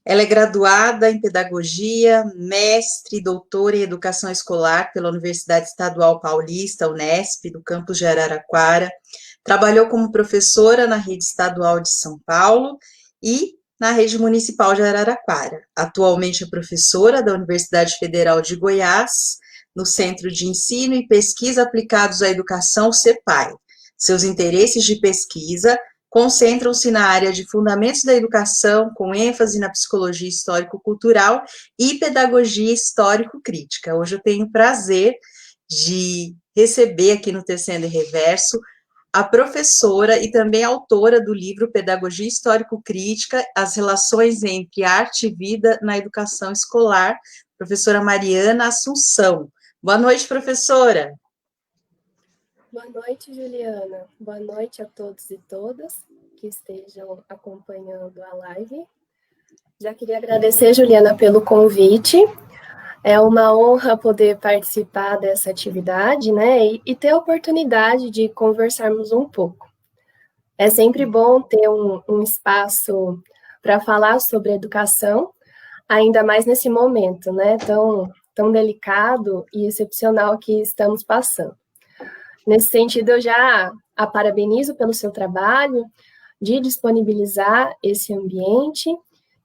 Ela é graduada em Pedagogia, mestre e doutora em Educação Escolar pela Universidade Estadual Paulista, Unesp, do campus de Araraquara. Trabalhou como professora na rede estadual de São Paulo e na rede municipal de Araraquara. Atualmente é professora da Universidade Federal de Goiás, no Centro de Ensino e Pesquisa Aplicados à Educação, CEPAI. Seus interesses de pesquisa concentram-se na área de fundamentos da educação, com ênfase na psicologia histórico-cultural e pedagogia histórico-crítica. Hoje eu tenho o prazer de receber aqui no Tecendo em Reverso a professora e também autora do livro Pedagogia Histórico-Crítica, as relações entre arte e vida na educação escolar, professora Mariana Assunção. Boa noite, professora. Boa noite, Juliana. Boa noite a todos e todas que estejam acompanhando a live. Já queria agradecer, Juliana, pelo convite. É uma honra poder participar dessa atividade, né, e ter a oportunidade de conversarmos um pouco. É sempre bom ter um espaço para falar sobre educação, ainda mais nesse momento, né, tão delicado e excepcional que estamos passando. Nesse sentido, eu já a parabenizo pelo seu trabalho de disponibilizar esse ambiente,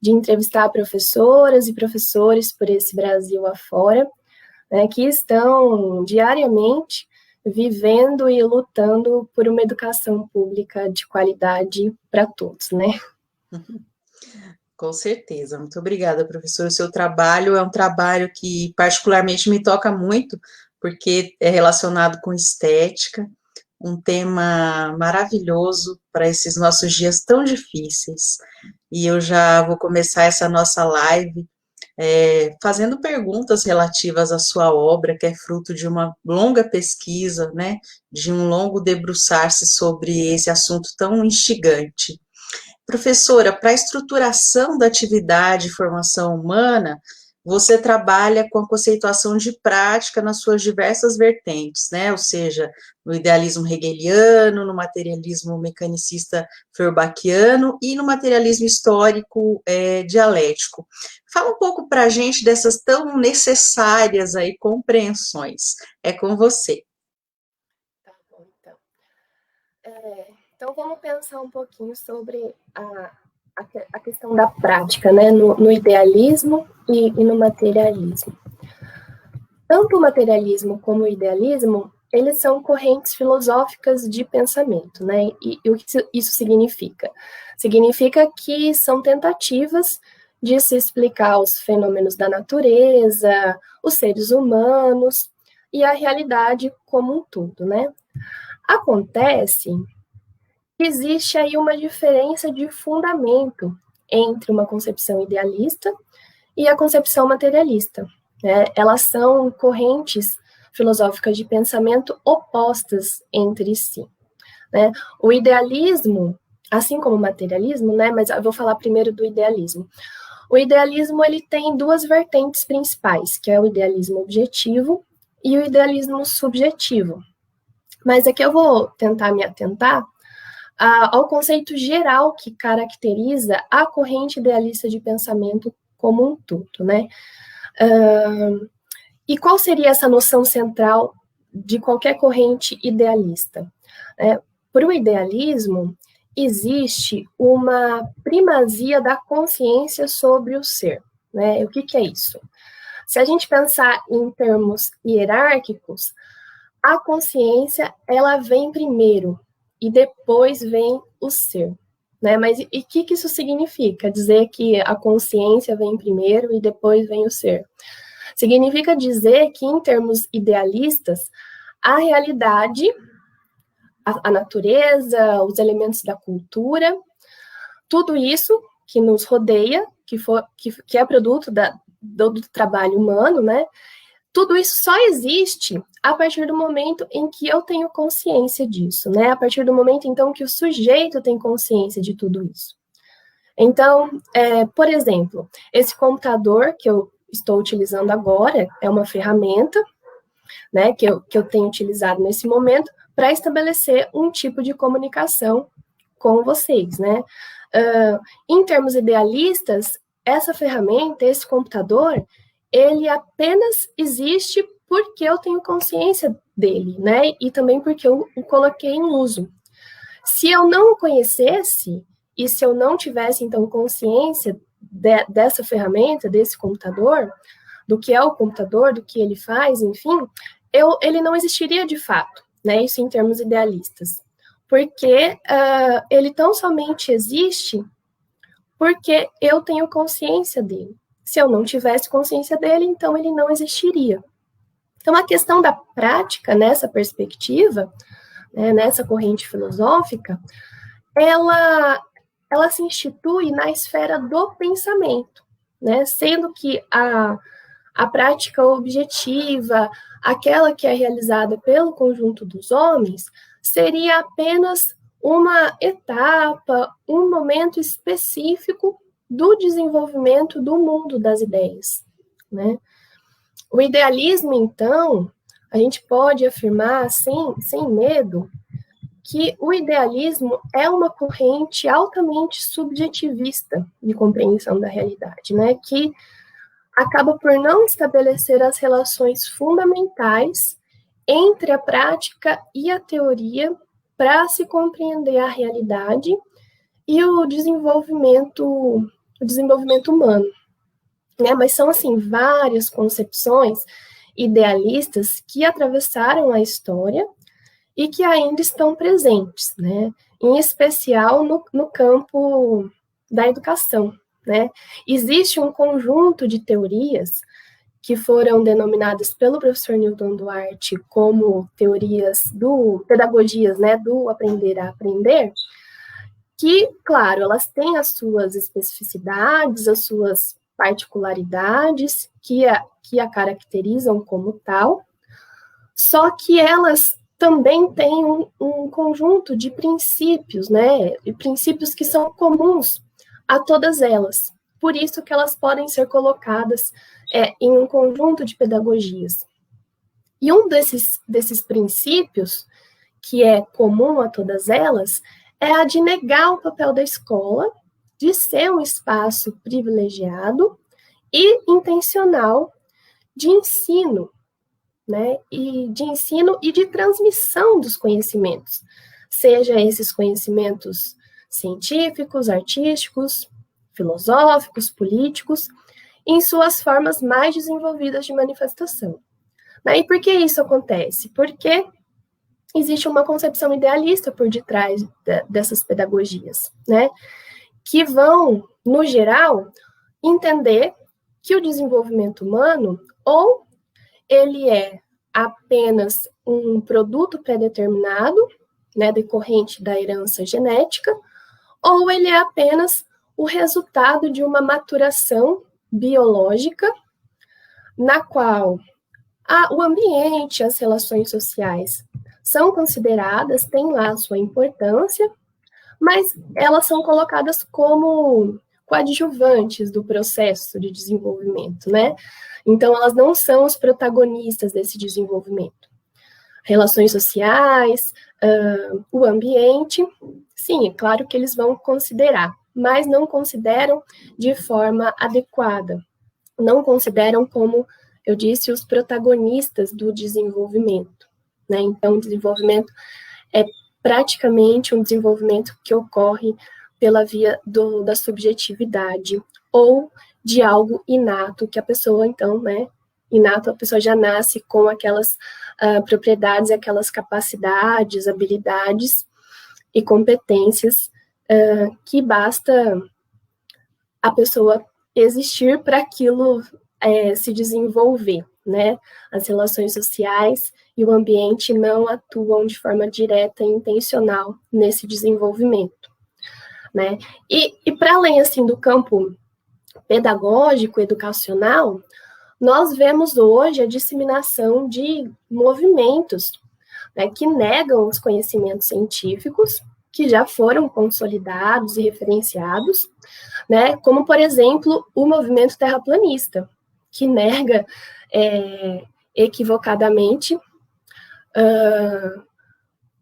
de entrevistar professoras e professores por esse Brasil afora, né, que estão diariamente vivendo e lutando por uma educação pública de qualidade para todos, né? Com certeza. Muito obrigada, professora. O seu trabalho é um trabalho que particularmente me toca muito, porque é relacionado com estética, um tema maravilhoso para esses nossos dias tão difíceis. E eu já vou começar essa nossa live fazendo perguntas relativas à sua obra, que é fruto de uma longa pesquisa, né, de um longo debruçar-se sobre esse assunto tão instigante. Professora, para a estruturação da atividade e formação humana, você trabalha com a conceituação de prática nas suas diversas vertentes, né? Ou seja, no idealismo hegeliano, no materialismo mecanicista feuerbachiano e no materialismo histórico dialético. Fala um pouco para a gente dessas tão necessárias aí compreensões. É com você. Tá bom, então. Então, vamos pensar um pouquinho sobre a questão da prática, né, no idealismo e no materialismo. Tanto o materialismo como o idealismo, eles são correntes filosóficas de pensamento, né, e o que isso significa? Significa que são tentativas de se explicar os fenômenos da natureza, os seres humanos e a realidade como um todo, né. Acontece existe aí uma diferença de fundamento entre uma concepção idealista e a concepção materialista, né? Elas são correntes filosóficas de pensamento opostas entre si, né? O idealismo, assim como o materialismo, né? Mas eu vou falar primeiro do idealismo. O idealismo ele tem duas vertentes principais, que é o idealismo objetivo e o idealismo subjetivo. Mas aqui eu vou tentar me atentar ao conceito geral que caracteriza a corrente idealista de pensamento como um todo, né? E qual seria essa noção central de qualquer corrente idealista? Para o idealismo, existe uma primazia da consciência sobre o ser, né? O que é isso? Se a gente pensar em termos hierárquicos, a consciência, ela vem primeiro, e depois vem o ser, né? Mas e o que isso significa? Dizer que a consciência vem primeiro e depois vem o ser. Significa dizer que, em termos idealistas, a realidade, a natureza, os elementos da cultura, tudo isso que nos rodeia, que é produto do trabalho humano, né? Tudo isso só existe a partir do momento em que eu tenho consciência disso, né? A partir do momento, então, que o sujeito tem consciência de tudo isso. Então, por exemplo, esse computador que eu estou utilizando agora é uma ferramenta, né, que eu tenho utilizado nesse momento para estabelecer um tipo de comunicação com vocês, né? Em termos idealistas, essa ferramenta, esse computador, ele apenas existe porque eu tenho consciência dele, né? E também porque eu o coloquei em uso. Se eu não o conhecesse, e se eu não tivesse, então, consciência dessa ferramenta, desse computador, do que é o computador, do que ele faz, enfim, ele não existiria de fato, né? Isso em termos idealistas. Porque ele tão somente existe porque eu tenho consciência dele. Se eu não tivesse consciência dele, então ele não existiria. Então, a questão da prática, nessa perspectiva, né, nessa corrente filosófica, ela se institui na esfera do pensamento, né, sendo que a prática objetiva, aquela que é realizada pelo conjunto dos homens, seria apenas uma etapa, um momento específico do desenvolvimento do mundo das ideias, né? O idealismo, então, a gente pode afirmar, sem medo, que o idealismo é uma corrente altamente subjetivista de compreensão da realidade, né? Que acaba por não estabelecer as relações fundamentais entre a prática e a teoria para se compreender a realidade e o desenvolvimento humano, né? Mas são, assim, várias concepções idealistas que atravessaram a história e que ainda estão presentes, né? Em especial no campo da educação, né? Existe um conjunto de teorias que foram denominadas pelo professor Newton Duarte como pedagogias, né, do aprender a aprender, que, claro, elas têm as suas especificidades, as suas particularidades que a caracterizam como tal, só que elas também têm um conjunto de princípios, né, e princípios que são comuns a todas elas. Por isso que elas podem ser colocadas em um conjunto de pedagogias. E um desses princípios, que é comum a todas elas, é a de negar o papel da escola, de ser um espaço privilegiado e intencional de ensino, né? E de ensino e de transmissão dos conhecimentos, seja esses conhecimentos científicos, artísticos, filosóficos, políticos, em suas formas mais desenvolvidas de manifestação. E por que isso acontece? Porque existe uma concepção idealista por detrás dessas pedagogias, né? Que vão, no geral, entender que o desenvolvimento humano, ou ele é apenas um produto pré-determinado, né, decorrente da herança genética, ou ele é apenas o resultado de uma maturação biológica, na qual o ambiente, as relações sociais são consideradas, têm lá a sua importância, mas elas são colocadas como coadjuvantes do processo de desenvolvimento, né? Então, elas não são os protagonistas desse desenvolvimento. Relações sociais, o ambiente, sim, é claro que eles vão considerar, mas não consideram de forma adequada. Não consideram, como eu disse, os protagonistas do desenvolvimento, né? Então, o desenvolvimento é praticamente um desenvolvimento que ocorre pela via da subjetividade ou de algo inato que a pessoa, então, né, inato, a pessoa já nasce com aquelas propriedades, aquelas capacidades, habilidades e competências que basta a pessoa existir para aquilo se desenvolver, né? As relações sociais e o ambiente não atuam de forma direta e intencional nesse desenvolvimento, né? E para além, assim, do campo pedagógico, educacional, nós vemos hoje a disseminação de movimentos, né, que negam os conhecimentos científicos que já foram consolidados e referenciados, né, como, por exemplo, o movimento terraplanista, que nega equivocadamente,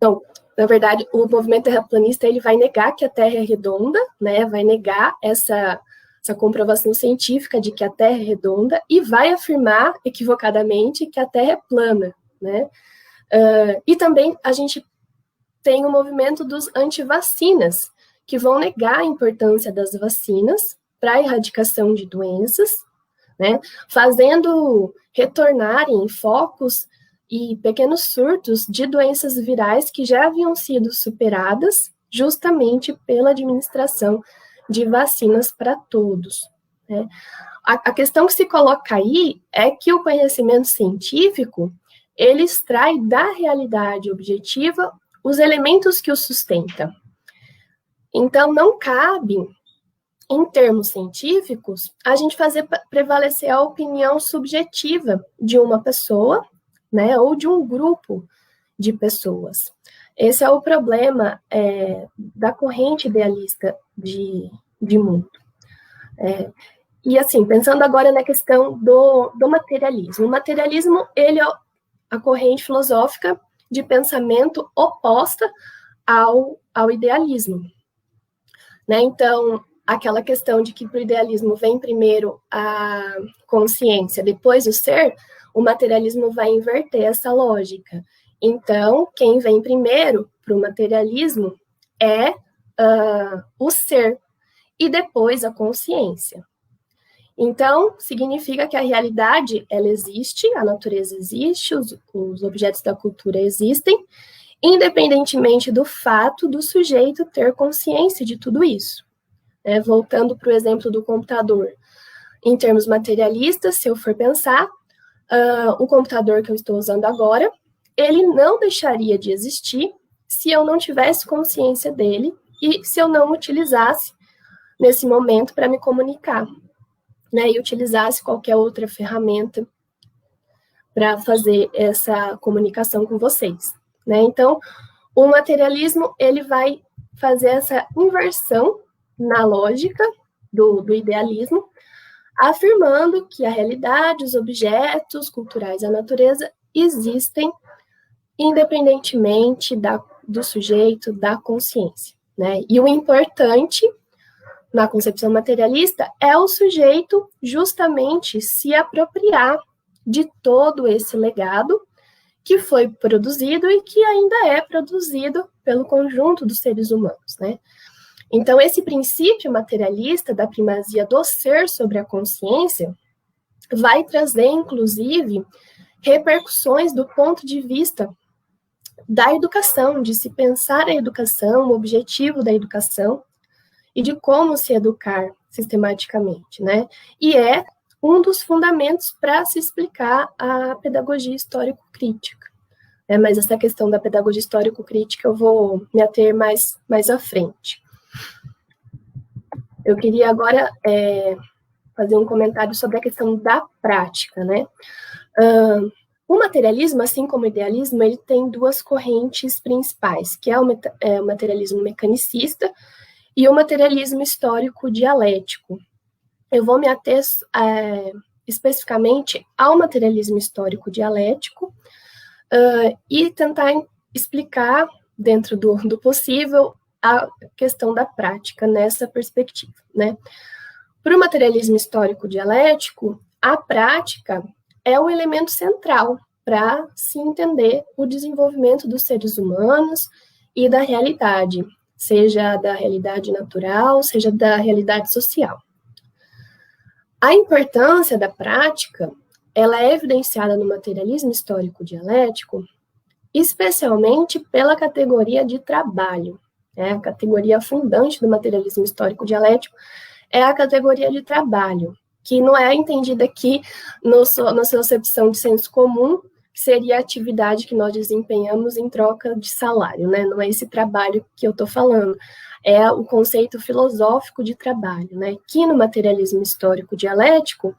não, na verdade, o movimento terraplanista ele vai negar que a Terra é redonda, né, vai negar essa essa comprovação científica de que a Terra é redonda e vai afirmar equivocadamente que a Terra é plana, né? E também a gente tem o movimento dos antivacinas, que vão negar a importância das vacinas para a erradicação de doenças, né? Fazendo retornarem focos e pequenos surtos de doenças virais que já haviam sido superadas justamente pela administração de vacinas para todos, né? A questão que se coloca aí é que o conhecimento científico, ele extrai da realidade objetiva os elementos que o sustentam. Então, não cabe, em termos científicos, a gente fazer prevalecer a opinião subjetiva de uma pessoa, né, ou de um grupo de pessoas. Esse é o problema da corrente idealista de mundo. E assim, pensando agora na questão do materialismo. O materialismo, ele é a corrente filosófica de pensamento oposta ao idealismo, né? Então, aquela questão de que para o idealismo vem primeiro a consciência, depois o ser, o materialismo vai inverter essa lógica. Então, quem vem primeiro para o materialismo é o ser, e depois a consciência. Então, significa que a realidade, ela existe, a natureza existe, os objetos da cultura existem, independentemente do fato do sujeito ter consciência de tudo isso. Voltando para o exemplo do computador. Em termos materialistas, se eu for pensar, o computador que eu estou usando agora, ele não deixaria de existir se eu não tivesse consciência dele e se eu não utilizasse nesse momento para me comunicar, né, e utilizasse qualquer outra ferramenta para fazer essa comunicação com vocês, né? Então, o materialismo, ele vai fazer essa inversão na lógica do idealismo, afirmando que a realidade, os objetos culturais, a natureza, existem independentemente do sujeito, da consciência, né? E o importante, na concepção materialista, é o sujeito justamente se apropriar de todo esse legado que foi produzido e que ainda é produzido pelo conjunto dos seres humanos, né? Então, esse princípio materialista da primazia do ser sobre a consciência vai trazer, inclusive, repercussões do ponto de vista da educação, de se pensar a educação, o objetivo da educação e de como se educar sistematicamente, né? E é um dos fundamentos para se explicar a pedagogia histórico-crítica. Mas essa questão da pedagogia histórico-crítica eu vou me ater mais à frente. Eu queria agora fazer um comentário sobre a questão da prática, né? O materialismo, assim como o idealismo, ele tem duas correntes principais, que é o materialismo mecanicista e o materialismo histórico dialético. Eu vou me ater especificamente ao materialismo histórico dialético e tentar explicar, dentro do possível, a questão da prática nessa perspectiva, né? Para o materialismo histórico dialético, a prática é o elemento central para se entender o desenvolvimento dos seres humanos e da realidade, seja da realidade natural, seja da realidade social. A importância da prática, ela é evidenciada no materialismo histórico dialético, especialmente pela categoria de trabalho. A categoria fundante do materialismo histórico dialético é a categoria de trabalho, que não é entendida aqui na sua acepção de senso comum, que seria a atividade que nós desempenhamos em troca de salário, né? Não é esse trabalho que eu estou falando, é o conceito filosófico de trabalho, né? Que no materialismo histórico dialético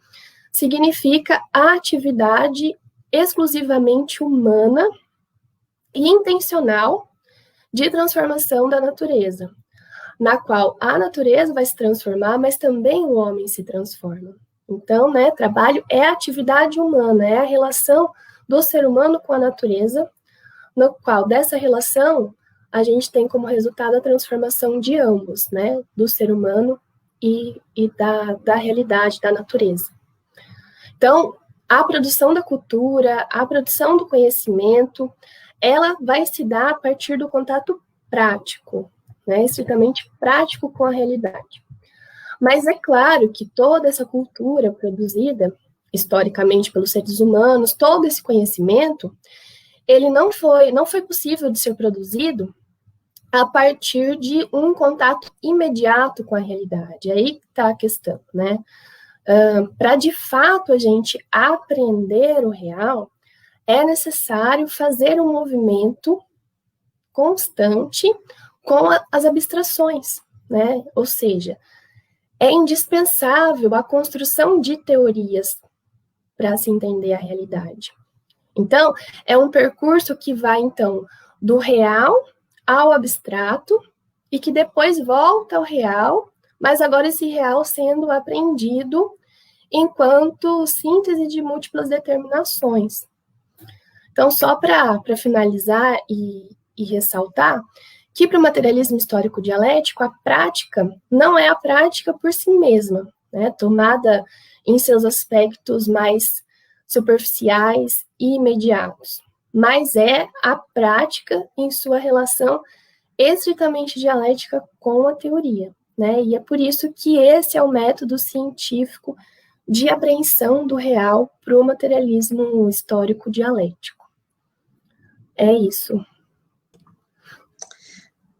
significa a atividade exclusivamente humana e intencional de transformação da natureza, na qual a natureza vai se transformar, mas também o homem se transforma. Então, né, trabalho é a atividade humana, é a relação do ser humano com a natureza, no qual dessa relação a gente tem como resultado a transformação de ambos, né, do ser humano e da realidade, da natureza. Então, a produção da cultura, a produção do conhecimento, ela vai se dar a partir do contato prático, né, estritamente prático com a realidade. Mas é claro que toda essa cultura produzida historicamente pelos seres humanos, todo esse conhecimento, ele não foi possível de ser produzido a partir de um contato imediato com a realidade. Aí está a questão, né? Para de fato a gente aprender o real, é necessário fazer um movimento constante com as abstrações, né? Ou seja, é indispensável a construção de teorias para se entender a realidade. Então, é um percurso que vai, então, do real ao abstrato e que depois volta ao real, mas agora esse real sendo apreendido enquanto síntese de múltiplas determinações. Então, só para finalizar e ressaltar que para o materialismo histórico dialético, a prática não é a prática por si mesma, né, tomada em seus aspectos mais superficiais e imediatos, mas é a prática em sua relação estritamente dialética com a teoria, né? E é por isso que esse é o método científico de apreensão do real para o materialismo histórico dialético. É isso.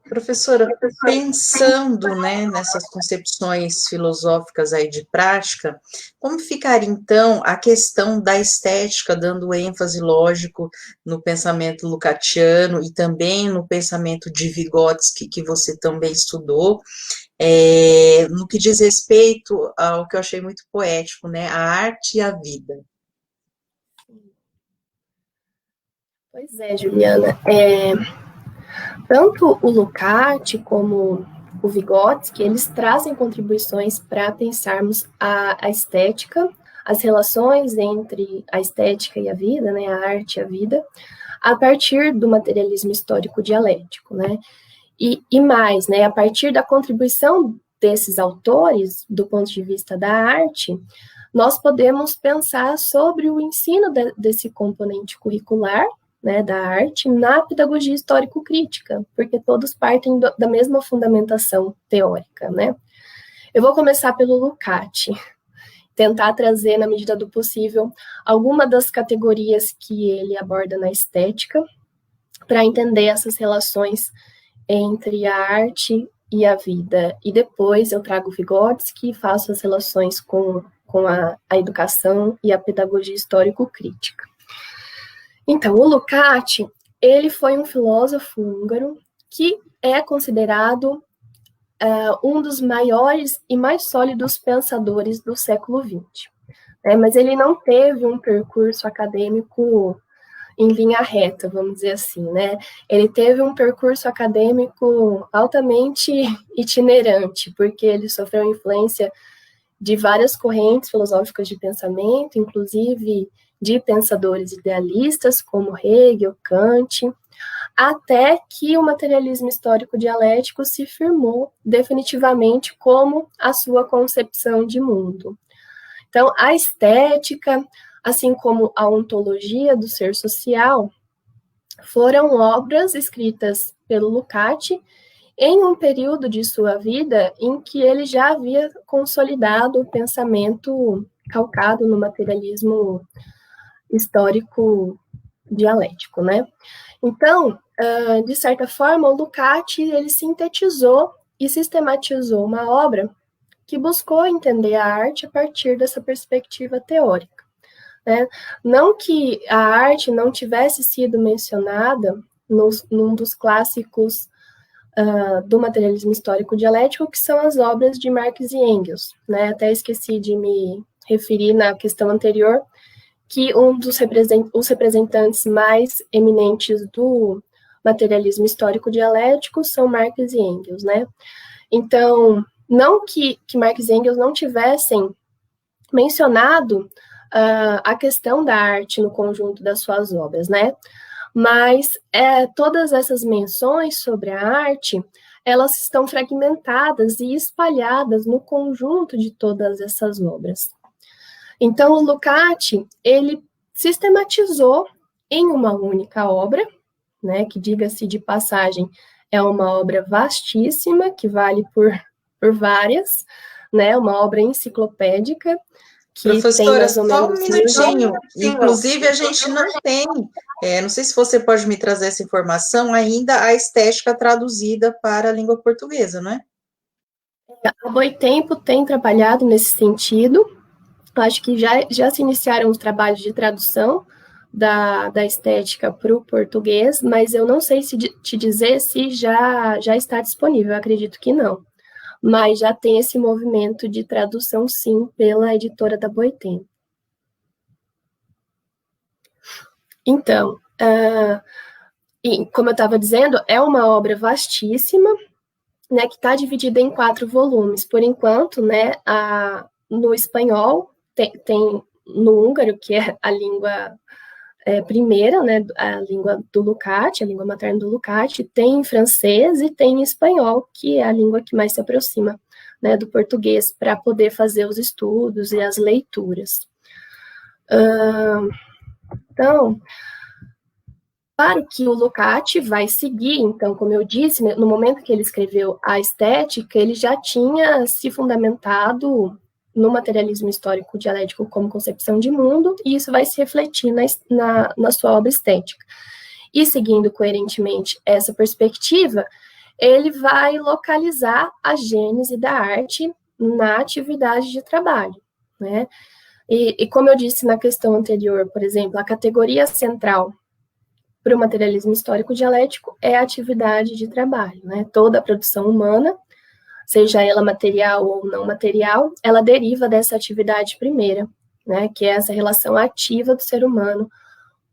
Professora, pensando, né, nessas concepções filosóficas aí de prática, como ficaria então a questão da estética, dando ênfase, lógico, no pensamento lucatiano e também no pensamento de Vygotsky, que você também estudou, no que diz respeito ao que eu achei muito poético, né, a arte e a vida. Pois é, Juliana. Tanto o Lukács como o Vygotsky, eles trazem contribuições para pensarmos a estética, as relações entre a estética e a vida, né, a arte e a vida, a partir do materialismo histórico dialético, né, e mais, né, a partir da contribuição desses autores, do ponto de vista da arte, nós podemos pensar sobre o ensino desse componente curricular, né, da arte na pedagogia histórico-crítica, porque todos partem da mesma fundamentação teórica, né? Eu vou começar pelo Lukács, tentar trazer, na medida do possível, alguma das categorias que ele aborda na estética, para entender essas relações entre a arte e a vida. E depois eu trago o Vygotsky e faço as relações com a educação e a pedagogia histórico-crítica. Então, o Lukács, ele foi um filósofo húngaro que é considerado um dos maiores e mais sólidos pensadores do século XX. Mas ele não teve um percurso acadêmico em linha reta, vamos dizer assim, né? Ele teve um percurso acadêmico altamente itinerante, porque ele sofreu influência de várias correntes filosóficas de pensamento, inclusive de pensadores idealistas como Hegel, Kant, até que o materialismo histórico dialético se firmou definitivamente como a sua concepção de mundo. Então, a estética, assim como a ontologia do ser social, foram obras escritas pelo Lukács em um período de sua vida em que ele já havia consolidado o pensamento calcado no materialismo histórico dialético, né? Então, de certa forma, o Lukács, ele sintetizou e sistematizou uma obra que buscou entender a arte a partir dessa perspectiva teórica, né? Não que a arte não tivesse sido mencionada num dos clássicos do materialismo histórico dialético, que são as obras de Marx e Engels, né? Até esqueci de me referir na questão anterior, que os representantes mais eminentes do materialismo histórico dialético são Marx e Engels, né? Então, não que Marx e Engels não tivessem mencionado a questão da arte no conjunto das suas obras, né? mas todas essas menções sobre a arte, elas estão fragmentadas e espalhadas no conjunto de todas essas obras. Então, o Lukács, ele sistematizou em uma única obra, né, que, diga-se de passagem, é uma obra vastíssima, que vale por várias, né, uma obra enciclopédica, que Professora, tem mais ou só um menos... minutinho. Inclusive, a gente não tem, não sei se você pode me trazer essa informação, ainda a estética traduzida para a língua portuguesa, não é? A Boitempo tem trabalhado nesse sentido. Acho que já se iniciaram os trabalhos de tradução da estética para o português, mas eu não sei se te dizer se já está disponível, eu acredito que não. Mas já tem esse movimento de tradução, sim, pela editora da Boitempo. Então, como eu estava dizendo, é uma obra vastíssima, né, que está dividida em 4 volumes. Por enquanto, né, no espanhol, tem no húngaro, que é a língua primeira, né, a língua do Lukács, a língua materna do Lukács, tem em francês e tem em espanhol, que é a língua que mais se aproxima, né, do português, para poder fazer os estudos e as leituras. Então, claro que o Lukács vai seguir, então, como eu disse, no momento que ele escreveu a estética, ele já tinha se fundamentado no materialismo histórico dialético como concepção de mundo, e isso vai se refletir na sua obra estética. E seguindo coerentemente essa perspectiva, ele vai localizar a gênese da arte na atividade de trabalho, né? E como eu disse na questão anterior, por exemplo, a categoria central para o materialismo histórico dialético é a atividade de trabalho, né? Toda a produção humana, seja ela material ou não material, ela deriva dessa atividade primeira, né? Que é essa relação ativa do ser humano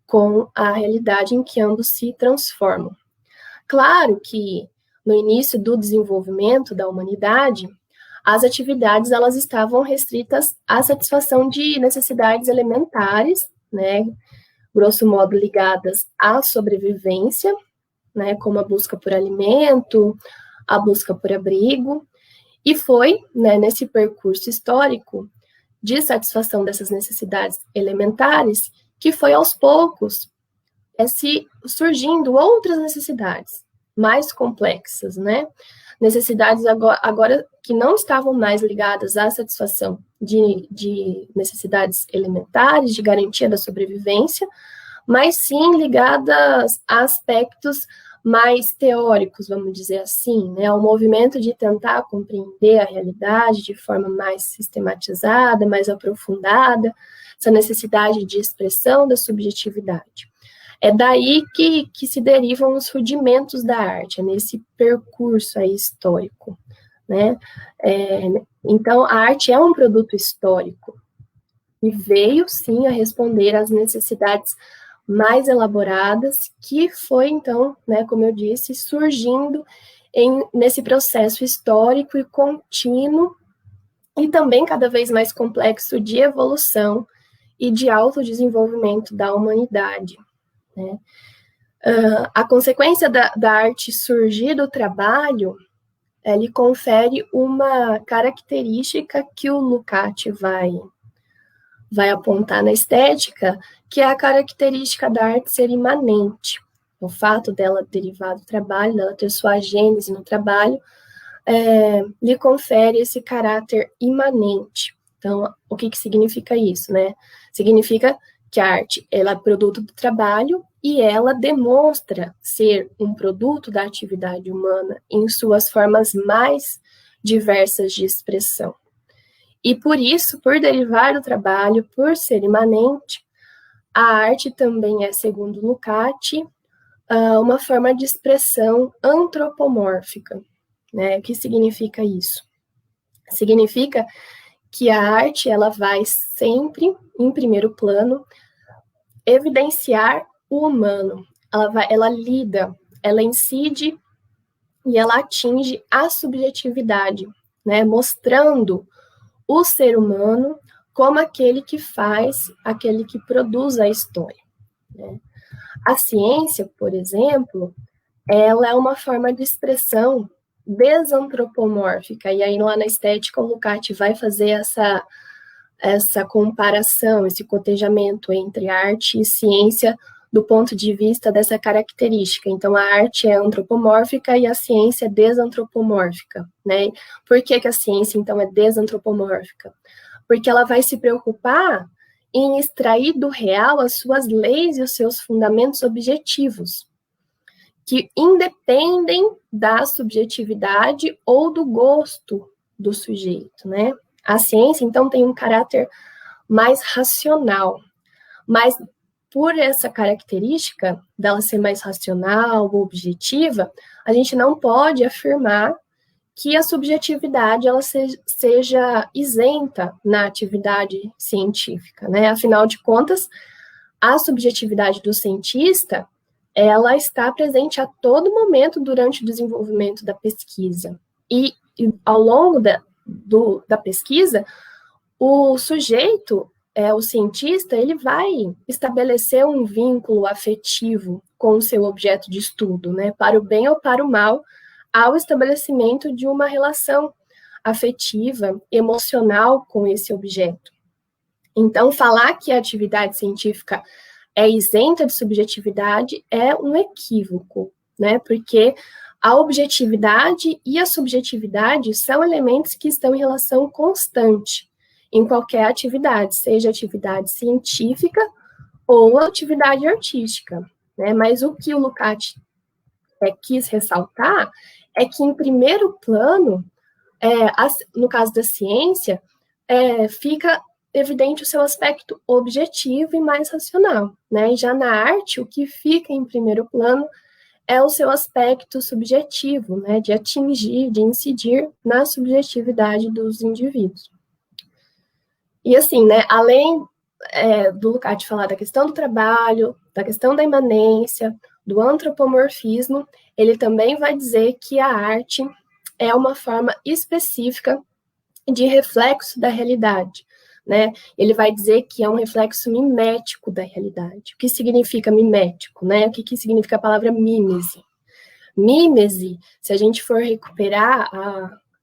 com a realidade em que ambos se transformam. Claro que no início do desenvolvimento da humanidade, as atividades elas estavam restritas à satisfação de necessidades elementares, né? Grosso modo ligadas à sobrevivência, né, como a busca por alimento, a busca por abrigo, e foi, né, nesse percurso histórico de satisfação dessas necessidades elementares que foi aos poucos se surgindo outras necessidades mais complexas, né? Necessidades agora que não estavam mais ligadas à satisfação de necessidades elementares, de garantia da sobrevivência, mas sim ligadas a aspectos mais teóricos, vamos dizer assim, né? Ao movimento de tentar compreender a realidade de forma mais sistematizada, mais aprofundada, essa necessidade de expressão da subjetividade. É daí que se derivam os rudimentos da arte, é nesse percurso aí histórico, né? Então, a arte é um produto histórico e veio, sim, a responder às necessidades mais elaboradas, que foi, então, né, como eu disse, surgindo nesse processo histórico e contínuo e também cada vez mais complexo de evolução e de autodesenvolvimento da humanidade, né? A consequência da arte surgir do trabalho, lhe confere uma característica que o Lukács vai apontar na estética, que é a característica da arte ser imanente. O fato dela derivar do trabalho, dela ter sua gênese no trabalho, lhe confere esse caráter imanente. Então, o que significa isso, né? Significa que a arte ela é produto do trabalho e ela demonstra ser um produto da atividade humana em suas formas mais diversas de expressão. E por isso, por derivar do trabalho, por ser imanente, a arte também é, segundo Lukács, uma forma de expressão antropomórfica, né? O que significa isso? Significa que a arte ela vai sempre, em primeiro plano, evidenciar o humano. Ela lida, ela incide e ela atinge a subjetividade, né? Mostrando o ser humano como aquele que faz, aquele que produz a história, né? A ciência, por exemplo, ela é uma forma de expressão desantropomórfica, e aí lá na estética o Lukács vai fazer essa comparação, esse cotejamento entre arte e ciência do ponto de vista dessa característica. Então, a arte é antropomórfica e a ciência é desantropomórfica, né? Por que a ciência, então, é desantropomórfica? Porque ela vai se preocupar em extrair do real as suas leis e os seus fundamentos objetivos, que independem da subjetividade ou do gosto do sujeito, né? A ciência, então, tem um caráter mais racional, mas por essa característica dela ser mais racional, objetiva, a gente não pode afirmar que a subjetividade ela seja isenta na atividade científica, né? Afinal de contas, a subjetividade do cientista ela está presente a todo momento durante o desenvolvimento da pesquisa. E ao longo da pesquisa, o sujeito, o cientista, ele vai estabelecer um vínculo afetivo com o seu objeto de estudo, né, para o bem ou para o mal, ao estabelecimento de uma relação afetiva, emocional com esse objeto. Então, falar que a atividade científica é isenta de subjetividade é um equívoco, né? Porque a objetividade e a subjetividade são elementos que estão em relação constante em qualquer atividade, seja atividade científica ou atividade artística, né? Mas o que o Lukács quis ressaltar é que, em primeiro plano, no caso da ciência, fica evidente o seu aspecto objetivo e mais racional, né? E já na arte, o que fica em primeiro plano é o seu aspecto subjetivo, né? De atingir, de incidir na subjetividade dos indivíduos. E assim, né? Além do Lukács falar da questão do trabalho, da questão da imanência, do antropomorfismo, ele também vai dizer que a arte é uma forma específica de reflexo da realidade, né? Ele vai dizer que é um reflexo mimético da realidade. O que significa mimético, né? O que significa a palavra mímese? Mímese, se a gente for recuperar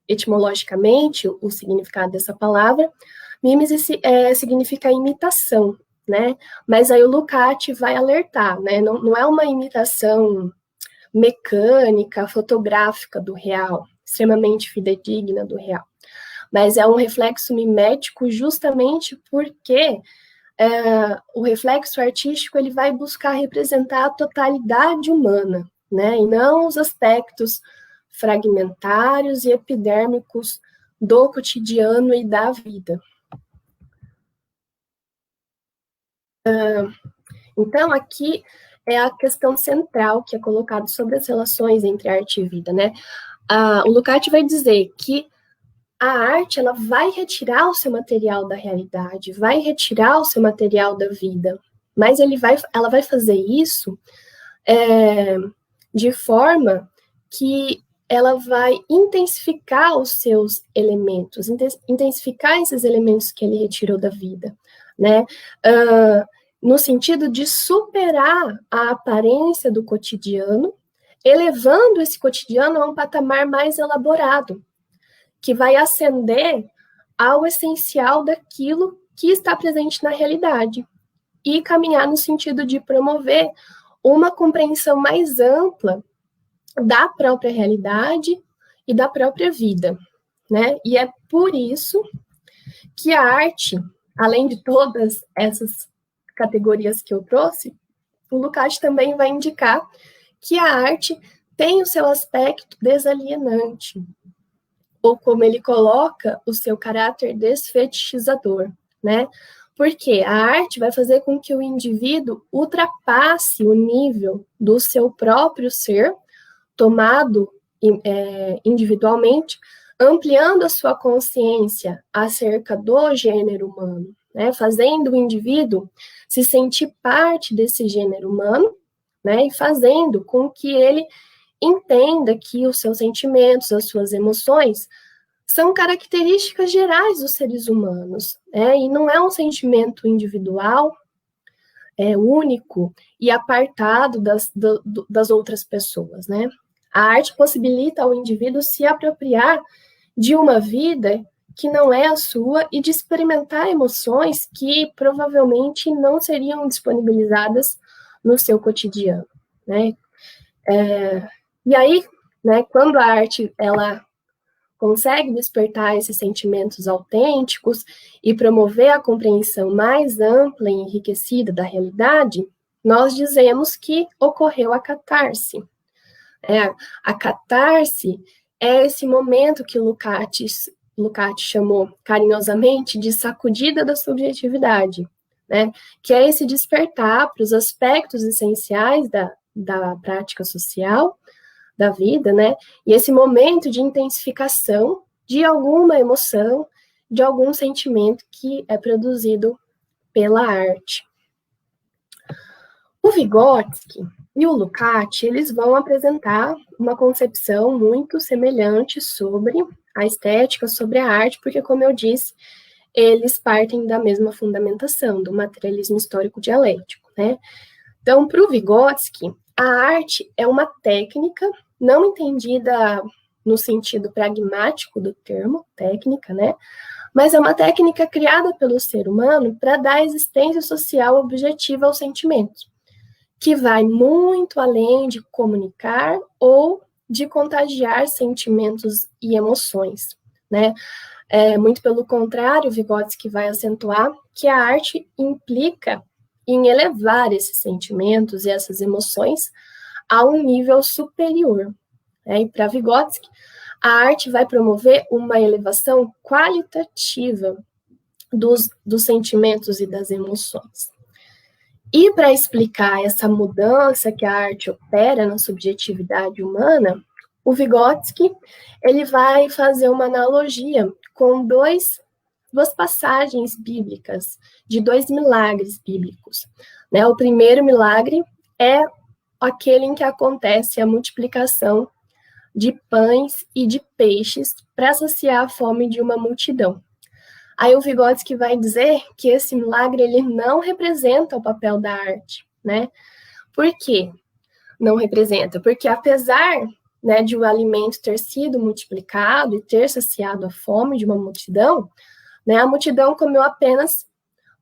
etimologicamente o significado dessa palavra, mímese significa imitação, né? Mas aí o Lukács vai alertar, né? Não é uma imitação mecânica, fotográfica do real, extremamente fidedigna do real, mas é um reflexo mimético justamente porque o reflexo artístico ele vai buscar representar a totalidade humana, né, e não os aspectos fragmentários e epidérmicos do cotidiano e da vida. Então, aqui é a questão central que é colocada sobre as relações entre arte e vida, né? O Lukács vai dizer que a arte ela vai retirar o seu material da realidade, vai retirar o seu material da vida, mas ela vai fazer isso de forma que ela vai intensificar os seus elementos, intensificar esses elementos que ele retirou da vida, né? No sentido de superar a aparência do cotidiano, elevando esse cotidiano a um patamar mais elaborado, que vai ascender ao essencial daquilo que está presente na realidade e caminhar no sentido de promover uma compreensão mais ampla da própria realidade e da própria vida, né? E é por isso que a arte, além de todas essas categorias que eu trouxe, o Lukács também vai indicar que a arte tem o seu aspecto desalienante, ou como ele coloca, o seu caráter desfetichizador, né? Porque a arte vai fazer com que o indivíduo ultrapasse o nível do seu próprio ser, tomado individualmente, ampliando a sua consciência acerca do gênero humano, né? Fazendo o indivíduo se sentir parte desse gênero humano, né? E fazendo com que ele entenda que os seus sentimentos, as suas emoções, são características gerais dos seres humanos, né? E não é um sentimento individual, é único e apartado das outras pessoas, né? A arte possibilita ao indivíduo se apropriar de uma vida que não é a sua e de experimentar emoções que provavelmente não seriam disponibilizadas no seu cotidiano, né? E aí, né, quando a arte, ela consegue despertar esses sentimentos autênticos e promover a compreensão mais ampla e enriquecida da realidade, nós dizemos que ocorreu a catarse. A catarse é esse momento que Lukács chamou carinhosamente de sacudida da subjetividade, né? Que é esse despertar para os aspectos essenciais da prática social, da vida, né? E esse momento de intensificação de alguma emoção, de algum sentimento que é produzido pela arte. O Vygotsky e o Lukács, eles vão apresentar uma concepção muito semelhante sobre a estética, sobre a arte, porque, como eu disse, eles partem da mesma fundamentação, do materialismo histórico dialético, né? Então, para o Vygotsky, a arte é uma técnica não entendida no sentido pragmático do termo, técnica, né? Mas é uma técnica criada pelo ser humano para dar existência social objetiva aos sentimentos, que vai muito além de comunicar ou de contagiar sentimentos e emoções, né? Muito pelo contrário, Vygotsky vai acentuar que a arte implica em elevar esses sentimentos e essas emoções a um nível superior. E para Vygotsky, a arte vai promover uma elevação qualitativa dos sentimentos e das emoções. E para explicar essa mudança que a arte opera na subjetividade humana, o Vygotsky ele vai fazer uma analogia com duas passagens bíblicas, de 2 milagres bíblicos. Né? O primeiro milagre é aquele em que acontece a multiplicação de pães e de peixes para saciar a fome de uma multidão. Aí o Vygotsky vai dizer que esse milagre ele não representa o papel da arte, né? Por quê? Não representa? Porque apesar, né, de o alimento ter sido multiplicado e ter saciado a fome de uma multidão, né, a multidão comeu apenas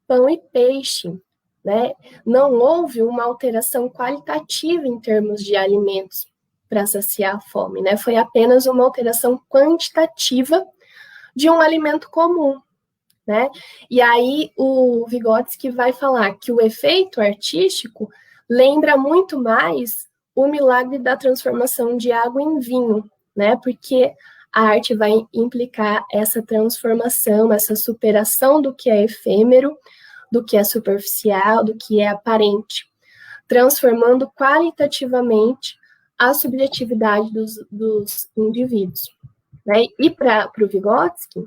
pão e peixe, né? Não houve uma alteração qualitativa em termos de alimentos para saciar a fome, né? Foi apenas uma alteração quantitativa de um alimento comum. Né? E aí o Vygotsky vai falar que o efeito artístico lembra muito mais o milagre da transformação de água em vinho, né? Porque a arte vai implicar essa transformação, essa superação do que é efêmero, do que é superficial, do que é aparente, transformando qualitativamente a subjetividade dos indivíduos. Né? E para o Vygotsky,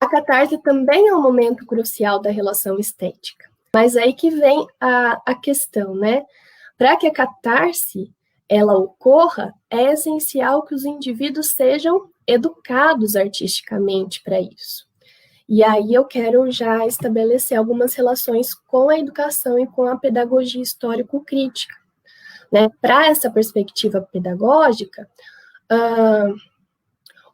a catarse também é um momento crucial da relação estética. Mas aí que vem a questão, né? Para que a catarse ela ocorra, é essencial que os indivíduos sejam educados artisticamente para isso. E aí eu quero já estabelecer algumas relações com a educação e com a pedagogia histórico-crítica. Né? Para essa perspectiva pedagógica,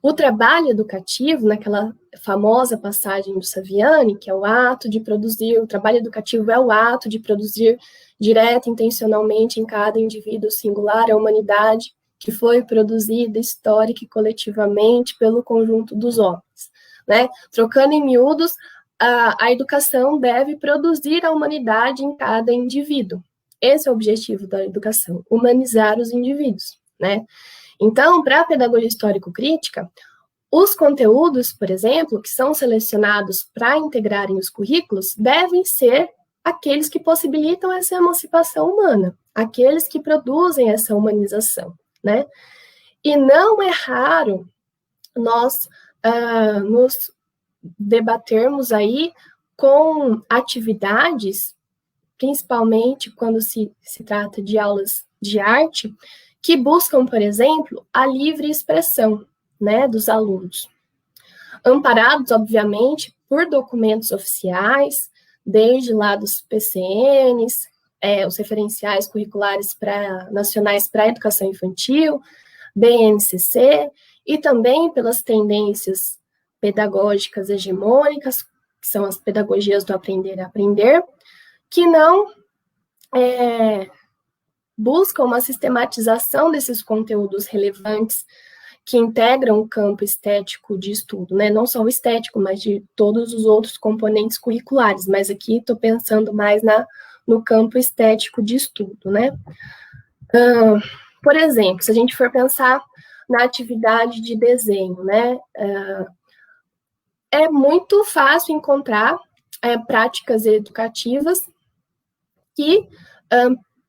o trabalho educativo, naquela famosa passagem do Saviani, que é o ato de produzir, o trabalho educativo é o ato de produzir direta, intencionalmente em cada indivíduo singular a humanidade que foi produzida histórica e coletivamente pelo conjunto dos homens. Né? Trocando em miúdos, a educação deve produzir a humanidade em cada indivíduo. Esse é o objetivo da educação, humanizar os indivíduos, né? Então, para a pedagogia histórico-crítica, os conteúdos, por exemplo, que são selecionados para integrarem os currículos, devem ser aqueles que possibilitam essa emancipação humana, aqueles que produzem essa humanização, né? E não é raro nós nos debatermos aí com atividades, principalmente quando se trata de aulas de arte, que buscam, por exemplo, a livre expressão, né, dos alunos. Amparados, obviamente, por documentos oficiais, desde lá dos PCNs, os referenciais curriculares nacionais para a educação infantil, BNCC, e também pelas tendências pedagógicas hegemônicas, que são as pedagogias do aprender a aprender, que não buscam uma sistematização desses conteúdos relevantes que integram o campo estético de estudo, né? Não só o estético, mas de todos os outros componentes curriculares, mas aqui estou pensando mais no campo estético de estudo, né? Por exemplo, se a gente for pensar na atividade de desenho, né? É muito fácil encontrar práticas educativas que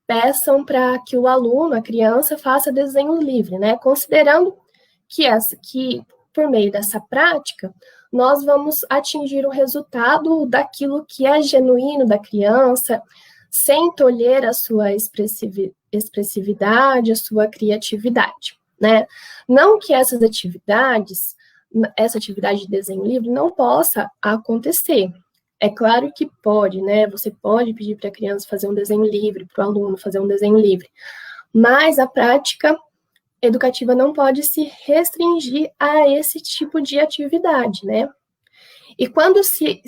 peçam para que o aluno, a criança, faça desenho livre, né? Considerando que por meio dessa prática, nós vamos atingir o resultado daquilo que é genuíno da criança, sem tolher a sua expressividade, a sua criatividade, né? Não que essa atividade de desenho livre não possa acontecer. É claro que pode, né? Você pode pedir para a criança fazer um desenho livre, para o aluno fazer um desenho livre, mas a prática educativa não pode se restringir a esse tipo de atividade, né? E quando se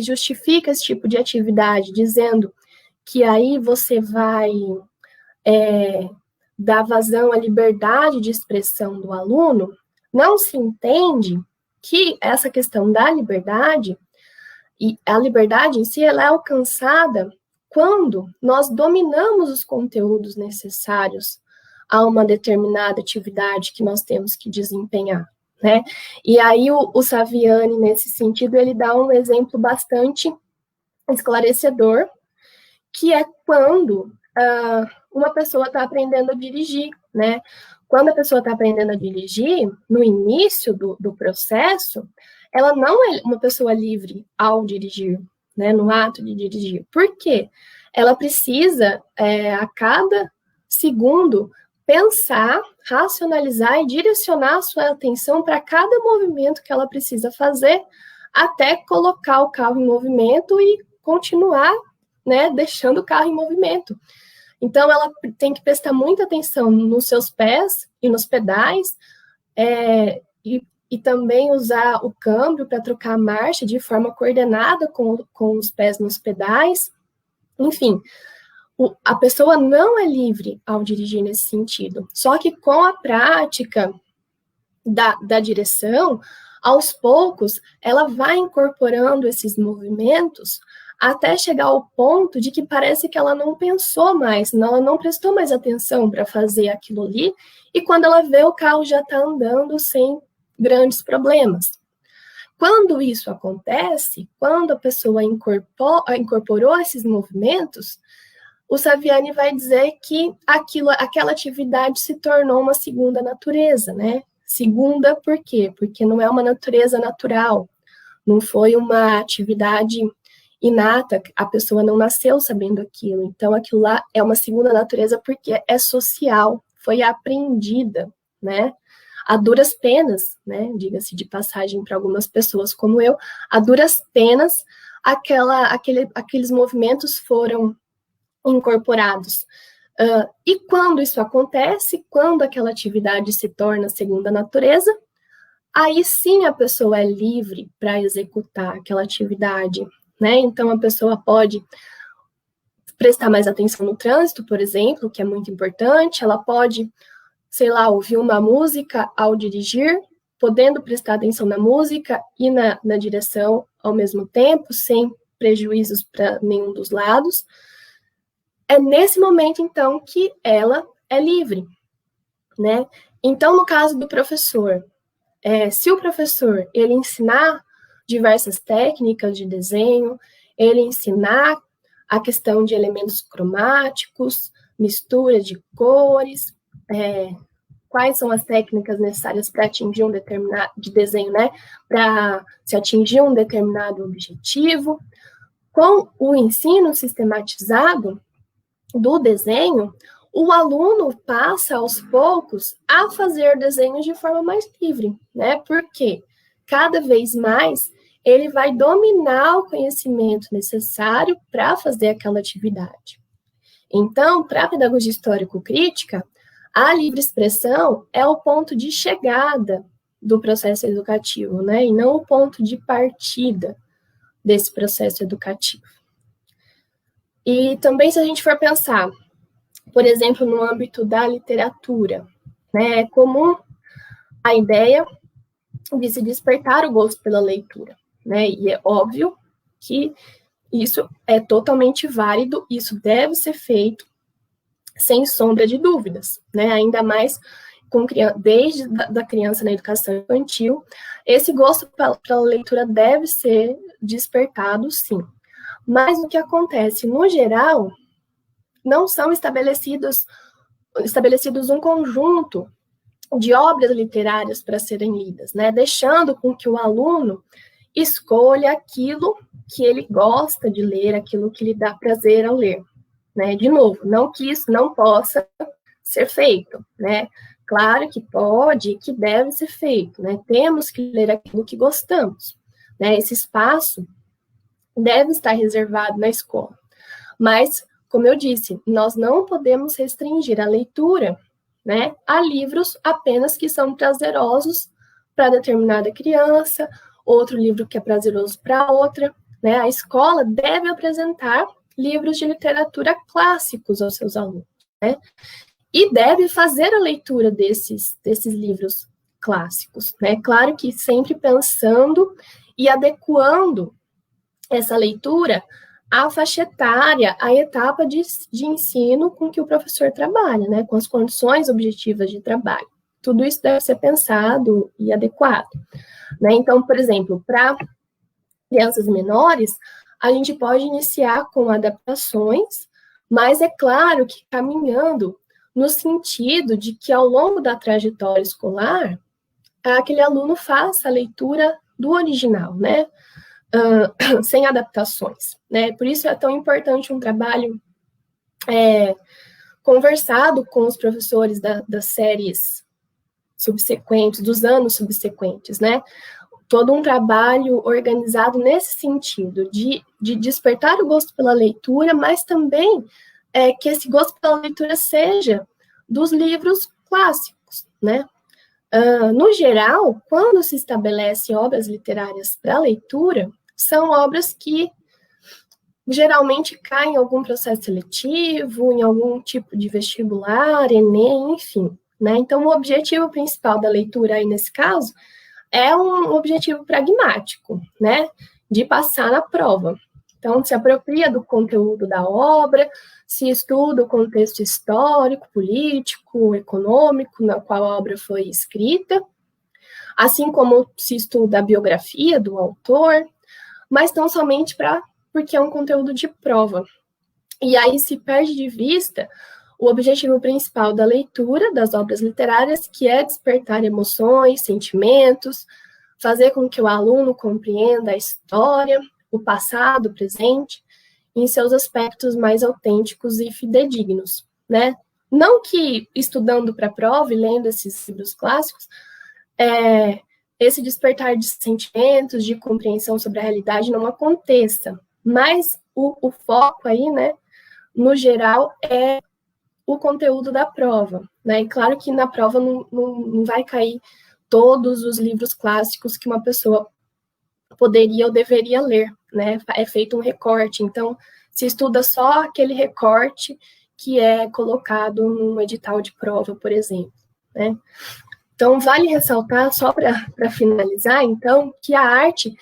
justifica esse tipo de atividade dizendo que aí você vai dar vazão à liberdade de expressão do aluno, não se entende que essa questão da liberdade, e a liberdade em si, ela é alcançada quando nós dominamos os conteúdos necessários a uma determinada atividade que nós temos que desempenhar, né? E aí o Saviani, nesse sentido, ele dá um exemplo bastante esclarecedor, que é quando uma pessoa está aprendendo a dirigir, né? Quando a pessoa está aprendendo a dirigir, no início do processo, ela não é uma pessoa livre ao dirigir, né? No ato de dirigir. Por quê? Ela precisa, a cada segundo, pensar, racionalizar e direcionar a sua atenção para cada movimento que ela precisa fazer até colocar o carro em movimento e continuar, né, deixando o carro em movimento. Então, ela tem que prestar muita atenção nos seus pés e nos pedais, e também usar o câmbio para trocar a marcha de forma coordenada com os pés nos pedais. Enfim, a pessoa não é livre ao dirigir nesse sentido. Só que com a prática da direção, aos poucos, ela vai incorporando esses movimentos até chegar ao ponto de que parece que ela não pensou mais, ela não prestou mais atenção para fazer aquilo ali, e quando ela vê, o carro já está andando sem grandes problemas. Quando isso acontece, quando a pessoa incorporou esses movimentos, o Saviani vai dizer que aquela atividade se tornou uma segunda natureza, né? Segunda por quê? Porque não é uma natureza natural, não foi uma atividade inata, a pessoa não nasceu sabendo aquilo, então aquilo lá é uma segunda natureza porque é social, foi aprendida, né? A duras penas, né? Diga-se de passagem para algumas pessoas como eu, a duras penas, aqueles movimentos foram incorporados. E quando isso acontece, quando aquela atividade se torna segunda natureza, aí sim a pessoa é livre para executar aquela atividade, né? Então a pessoa pode prestar mais atenção no trânsito, por exemplo, que é muito importante, ela pode, sei lá, ouvir uma música ao dirigir, podendo prestar atenção na música e na direção ao mesmo tempo, sem prejuízos para nenhum dos lados. É nesse momento, então, que ela é livre, né? Então, no caso do professor, se o professor, ele ensinar diversas técnicas de desenho, ele ensinar a questão de elementos cromáticos, mistura de cores, quais são as técnicas necessárias para atingir um determinado de desenho, né? Para se atingir um determinado objetivo. Com o ensino sistematizado do desenho, o aluno passa aos poucos a fazer desenhos de forma mais livre, né? Porque cada vez mais ele vai dominar o conhecimento necessário para fazer aquela atividade. Então, para a pedagogia histórico-crítica, a livre expressão é o ponto de chegada do processo educativo, né? E não o ponto de partida desse processo educativo. E também, se a gente for pensar, por exemplo, no âmbito da literatura, né? É comum a ideia de se despertar o gosto pela leitura, né? E é óbvio que isso é totalmente válido, isso deve ser feito sem sombra de dúvidas, né? Ainda mais desde a criança na educação infantil, esse gosto pela leitura deve ser despertado, sim. Mas o que acontece, no geral, não são estabelecidos um conjunto de obras literárias para serem lidas, né? Deixando com que o aluno escolha aquilo que ele gosta de ler, aquilo que lhe dá prazer ao ler, né? De novo, não que isso não possa ser feito, né? Claro que pode e que deve ser feito, né? Temos que ler aquilo que gostamos, né? Esse espaço deve estar reservado na escola. Mas, como eu disse, nós não podemos restringir a leitura, né, a livros apenas que são prazerosos para determinada criança, outro livro que é prazeroso para outra, né? A escola deve apresentar livros de literatura clássicos aos seus alunos, né? E deve fazer a leitura desses livros clássicos, né? Claro que sempre pensando e adequando essa leitura à faixa etária, à etapa de ensino com que o professor trabalha, né? Com as condições objetivas de trabalho. Tudo isso deve ser pensado e adequado, né? Então, por exemplo, para crianças menores, a gente pode iniciar com adaptações, mas é claro que caminhando no sentido de que ao longo da trajetória escolar, aquele aluno faça a leitura do original, né? Sem adaptações, né? Por isso é tão importante um trabalho conversado com os professores das séries subsequentes, dos anos subsequentes, né? Todo um trabalho organizado nesse sentido, de despertar o gosto pela leitura, mas também que esse gosto pela leitura seja dos livros clássicos, né? No geral, quando se estabelece obras literárias para leitura, são obras que geralmente caem em algum processo seletivo, em algum tipo de vestibular, Enem, enfim, né? Então, o objetivo principal da leitura aí nesse caso é um objetivo pragmático, né? De passar na prova. Então, se apropria do conteúdo da obra, se estuda o contexto histórico, político, econômico na qual a obra foi escrita, assim como se estuda a biografia do autor, mas não somente porque é um conteúdo de prova. E aí se perde de vista o objetivo principal da leitura das obras literárias, que é despertar emoções, sentimentos, fazer com que o aluno compreenda a história, o passado, o presente, em seus aspectos mais autênticos e fidedignos, né? Não que estudando para a prova e lendo esses livros clássicos, esse despertar de sentimentos, de compreensão sobre a realidade não aconteça, mas o foco aí, né, no geral, é o conteúdo da prova, né? E claro que na prova não vai cair todos os livros clássicos que uma pessoa poderia ou deveria ler, né? É feito um recorte, então se estuda só aquele recorte que é colocado num edital de prova, por exemplo, né? Então, vale ressaltar, só para finalizar, então, que a arte,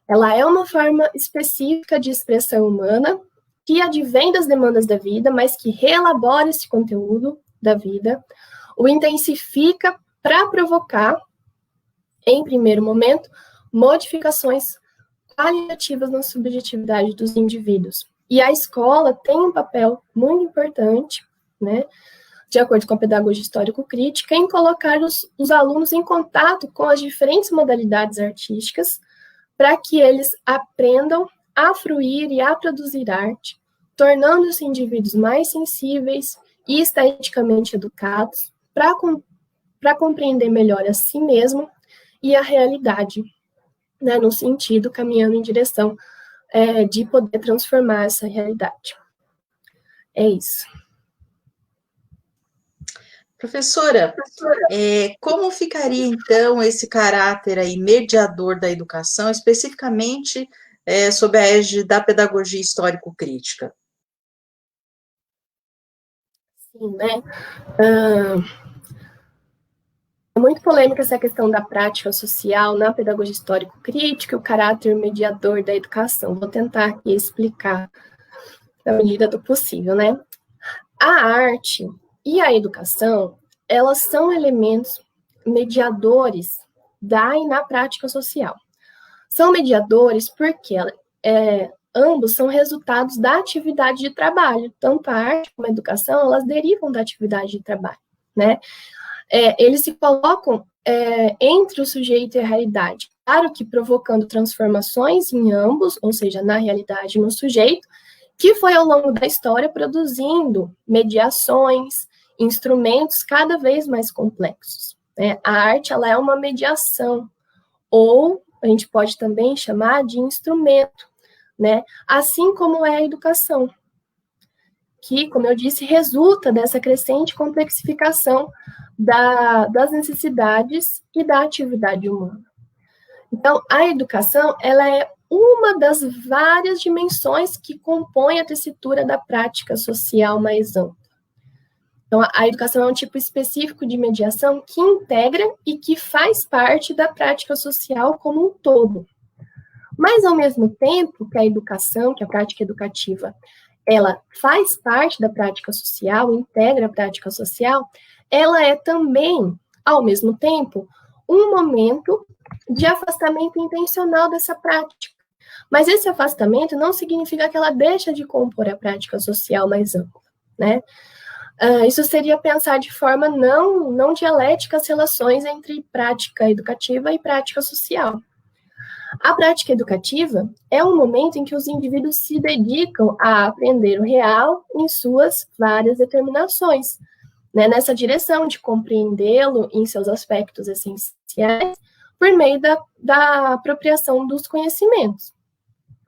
ela é uma forma específica de expressão humana que advém das demandas da vida, mas que reelabora esse conteúdo da vida, o intensifica para provocar, em primeiro momento, modificações qualitativas na subjetividade dos indivíduos. E a escola tem um papel muito importante, né, de acordo com a pedagogia histórico-crítica, em colocar os alunos em contato com as diferentes modalidades artísticas para que eles aprendam a fruir e a produzir arte, tornando-se indivíduos mais sensíveis e esteticamente educados para compreender melhor a si mesmo e a realidade, né, no sentido, caminhando em direção de poder transformar essa realidade. É isso. Professora, como ficaria, então, esse caráter aí mediador da educação, especificamente sob a égide da pedagogia histórico-crítica? Sim, né? É muito polêmica essa questão da prática social na pedagogia histórico-crítica e o caráter mediador da educação. Vou tentar aqui explicar na medida do possível, né? A arte e a educação, elas são elementos mediadores da e na prática social. São mediadores porque ambos são resultados da atividade de trabalho. Tanto a arte como a educação, elas derivam da atividade de trabalho, né? Eles se colocam entre o sujeito e a realidade. Claro que provocando transformações em ambos, ou seja, na realidade e no sujeito, que foi ao longo da história produzindo mediações, instrumentos cada vez mais complexos. Né? A arte, ela é uma mediação, ou a gente pode também chamar de instrumento, né? Assim como é a educação, que, como eu disse, resulta dessa crescente complexificação das necessidades e da atividade humana. Então, a educação, ela é uma das várias dimensões que compõem a tessitura da prática social mais ampla. Então, a educação é um tipo específico de mediação que integra e que faz parte da prática social como um todo. Mas, ao mesmo tempo que a educação, que a prática educativa, ela faz parte da prática social, integra a prática social, ela é também, ao mesmo tempo, um momento de afastamento intencional dessa prática. Mas esse afastamento não significa que ela deixa de compor a prática social mais ampla, né? Isso seria pensar de forma não dialética as relações entre prática educativa e prática social. A prática educativa é um momento em que os indivíduos se dedicam a aprender o real em suas várias determinações, né, nessa direção de compreendê-lo em seus aspectos essenciais por meio da apropriação dos conhecimentos,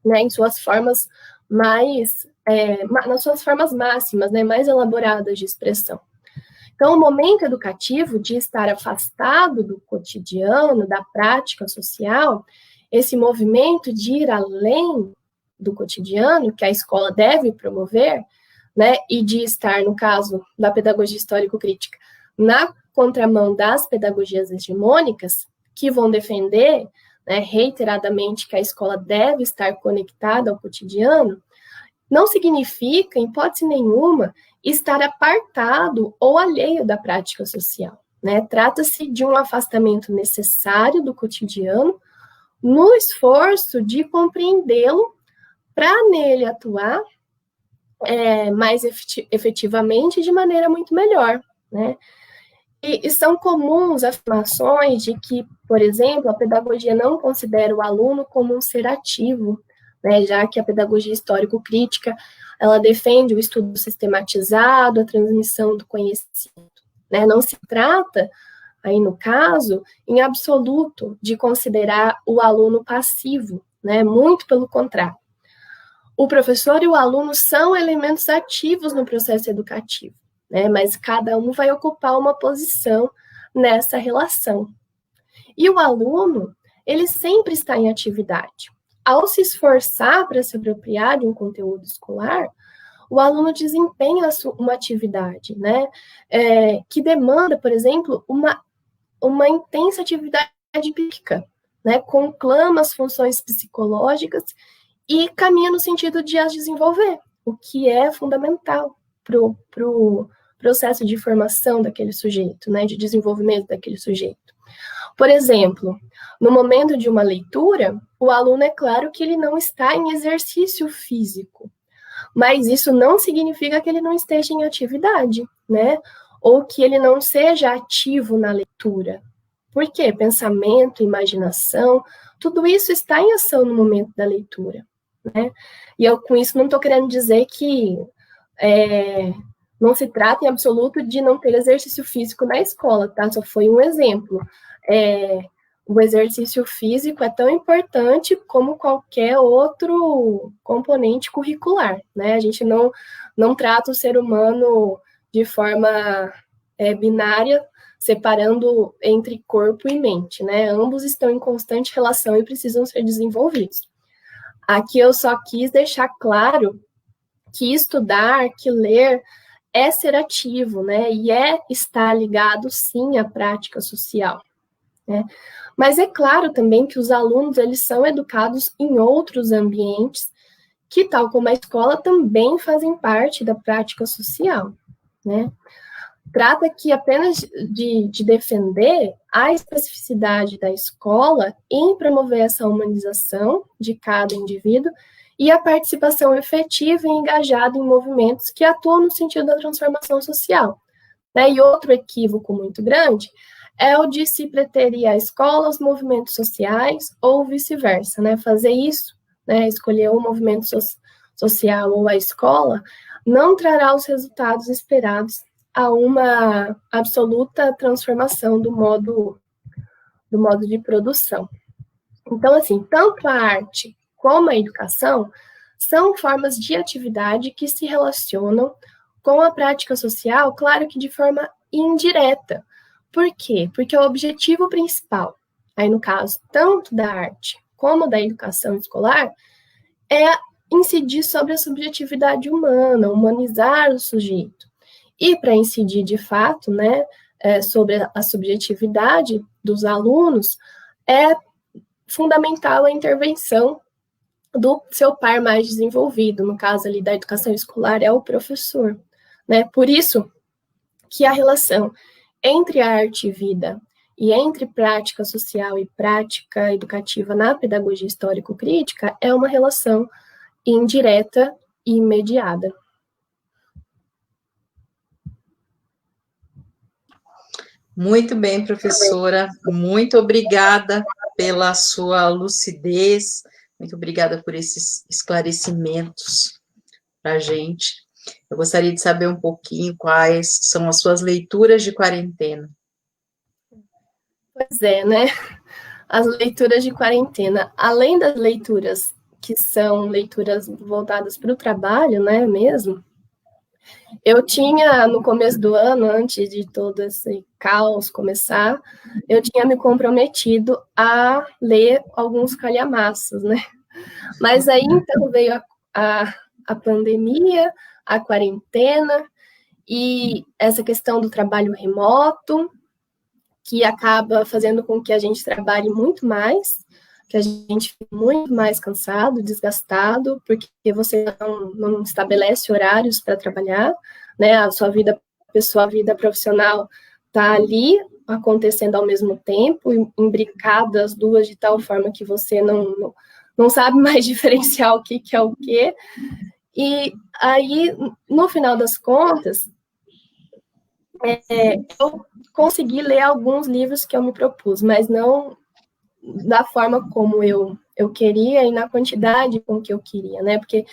né, em suas formas nas suas formas máximas, né, mais elaboradas de expressão. Então, o momento educativo de estar afastado do cotidiano, da prática social, esse movimento de ir além do cotidiano, que a escola deve promover, né, e de estar, no caso da pedagogia histórico-crítica, na contramão das pedagogias hegemônicas, que vão defender, né, reiteradamente que a escola deve estar conectada ao cotidiano, não significa, em hipótese nenhuma, estar apartado ou alheio da prática social. Né? Trata-se de um afastamento necessário do cotidiano, no esforço de compreendê-lo para nele atuar mais efetivamente de maneira muito melhor. Né? E são comuns afirmações de que, por exemplo, a pedagogia não considera o aluno como um ser ativo, né, já que a pedagogia histórico-crítica, ela defende o estudo sistematizado, a transmissão do conhecimento. Né? Não se trata, aí no caso, em absoluto, de considerar o aluno passivo, né? Muito pelo contrário. O professor e o aluno são elementos ativos no processo educativo, né? Mas cada um vai ocupar uma posição nessa relação. E o aluno, ele sempre está em atividade. Ao se esforçar para se apropriar de um conteúdo escolar, o aluno desempenha uma atividade, né, que demanda, por exemplo, uma intensa atividade psíquica, né, conclama as funções psicológicas e caminha no sentido de as desenvolver, o que é fundamental para o processo de formação daquele sujeito, né, de desenvolvimento daquele sujeito. Por exemplo, no momento de uma leitura, o aluno, é claro que ele não está em exercício físico, mas isso não significa que ele não esteja em atividade, né? Ou que ele não seja ativo na leitura. Por quê? Pensamento, imaginação, tudo isso está em ação no momento da leitura, né? E eu, com isso, não estou querendo dizer que não se trata em absoluto de não ter exercício físico na escola, tá? Só foi um exemplo. o exercício físico é tão importante como qualquer outro componente curricular, né? A gente não trata o ser humano de forma binária, separando entre corpo e mente, né? Ambos estão em constante relação e precisam ser desenvolvidos. Aqui eu só quis deixar claro que estudar, que ler, é ser ativo, né? E estar ligado, sim, à prática social, né? Mas é claro também que os alunos, eles são educados em outros ambientes que, tal como a escola, também fazem parte da prática social, né? Trata aqui apenas de defender a especificidade da escola em promover essa humanização de cada indivíduo e a participação efetiva e engajada em movimentos que atuam no sentido da transformação social, né? E outro equívoco muito grande é o de se preterir a escola os movimentos sociais ou vice-versa, né? Fazer isso, né? Escolher o movimento social ou a escola não trará os resultados esperados a uma absoluta transformação do modo de produção. Então, assim, tanto a arte como a educação são formas de atividade que se relacionam com a prática social, claro que de forma indireta. Por quê? Porque o objetivo principal, aí no caso, tanto da arte como da educação escolar, é incidir sobre a subjetividade humana, humanizar o sujeito. E para incidir de fato, né, sobre a subjetividade dos alunos, é fundamental a intervenção do seu par mais desenvolvido, no caso ali da educação escolar, é o professor, né? Por isso que a relação entre arte e vida e entre prática social e prática educativa na pedagogia histórico-crítica é uma relação indireta e imediata. Muito bem, professora. Muito obrigada pela sua lucidez. Muito obrigada por esses esclarecimentos para a gente. Eu gostaria de saber um pouquinho quais são as suas leituras de quarentena. Pois é, né? As leituras de quarentena, além das leituras que são leituras voltadas para o trabalho, né, mesmo, eu tinha, no começo do ano, antes de todo esse caos começar, eu tinha me comprometido a ler alguns calhamaços, né? Mas aí, então, veio a pandemia, a quarentena, e essa questão do trabalho remoto, que acaba fazendo com que a gente trabalhe muito mais, que a gente fique muito mais cansado, desgastado, porque você não estabelece horários para trabalhar, né? A sua vida pessoal, a vida profissional está ali acontecendo ao mesmo tempo, imbricadas as duas de tal forma que você não sabe mais diferenciar o que é o quê. E aí, no final das contas, eu consegui ler alguns livros que eu me propus, mas não da forma como eu queria e na quantidade com que eu queria, né? Porque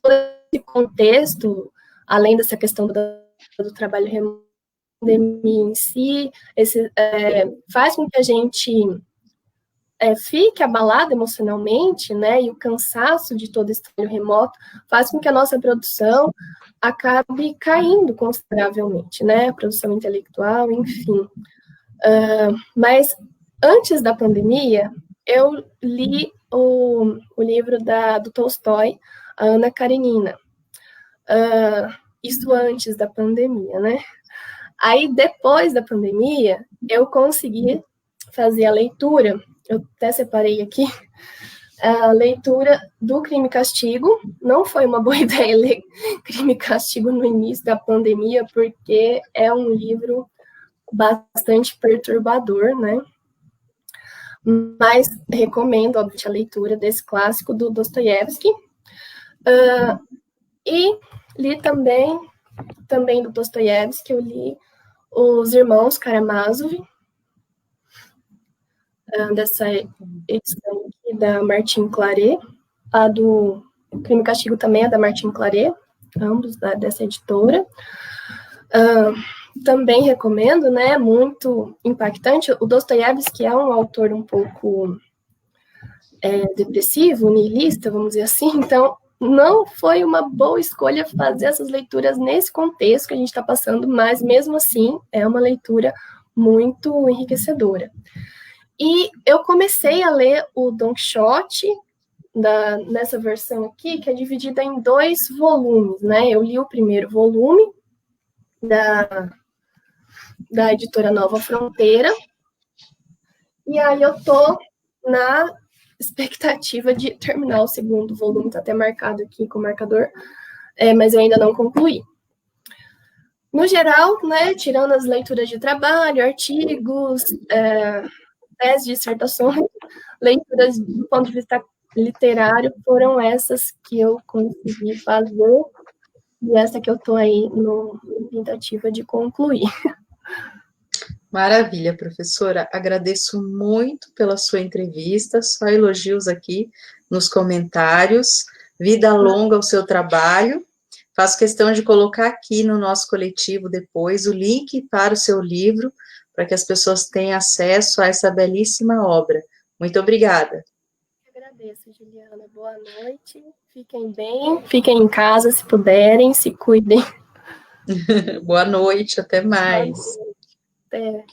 todo esse contexto, além dessa questão do trabalho remoto em si, faz com que a gente fique abalado emocionalmente, né? E o cansaço de todo esse trabalho remoto faz com que a nossa produção acabe caindo consideravelmente, né? A produção intelectual, enfim. Mas antes da pandemia, eu li o livro do Tolstói, a Ana Karenina. Isso antes da pandemia, né? Aí, depois da pandemia, eu consegui fazer a leitura, eu até separei aqui, a leitura do Crime e Castigo. Não foi uma boa ideia ler Crime e Castigo no início da pandemia, porque é um livro bastante perturbador, né? Mas recomendo, obviamente, a leitura desse clássico do Dostoiévski. E li também do Dostoiévski, eu li Os Irmãos Karamazov, dessa edição aqui da Martine Claret. A do Crime e Castigo também é da Martine Claret, ambos dessa editora. também recomendo, né, muito impactante. O Dostoiévski é um autor um pouco depressivo, niilista, vamos dizer assim, então não foi uma boa escolha fazer essas leituras nesse contexto que a gente está passando, mas mesmo assim é uma leitura muito enriquecedora. E eu comecei a ler o Don Quixote nessa versão aqui, que é dividida em 2 volumes, né? Eu li o primeiro volume da editora Nova Fronteira, e aí eu tô na expectativa de terminar o segundo volume, tá até marcado aqui com o marcador, mas eu ainda não concluí. No geral, né, tirando as leituras de trabalho, artigos, teses, dissertações, leituras do ponto de vista literário foram essas que eu consegui fazer, e essa que eu estou aí na tentativa de concluir. Maravilha, professora. Agradeço muito pela sua entrevista, só elogios aqui nos comentários. Vida longa ao seu trabalho. Faço questão de colocar aqui no nosso coletivo depois o link para o seu livro, para que as pessoas tenham acesso a essa belíssima obra. Muito obrigada. Eu agradeço, Juliana. Boa noite. Fiquem bem, fiquem em casa se puderem, se cuidem. Boa noite, até mais. Até.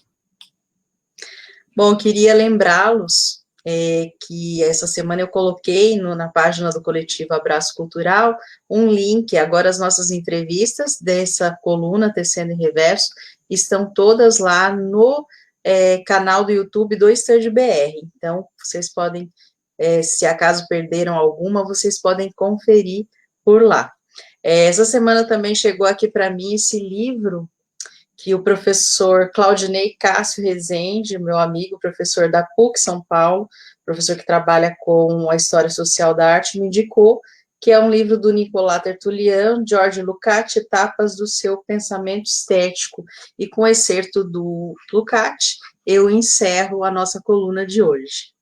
Bom, queria lembrá-los que essa semana eu coloquei na página do Coletivo Abraço Cultural um link. Agora as nossas entrevistas dessa coluna Tecendo em Reverso estão todas lá no canal do YouTube do Estande BR. Então, vocês podem, se acaso perderam alguma, vocês podem conferir por lá. Essa semana também chegou aqui para mim esse livro que o professor Claudinei Cássio Rezende, meu amigo, professor da PUC São Paulo, professor que trabalha com a história social da arte, me indicou, que é um livro do Nicolas Tertullian, George Lukács, Etapas do seu pensamento estético. E com o excerto do Lukács, eu encerro a nossa coluna de hoje.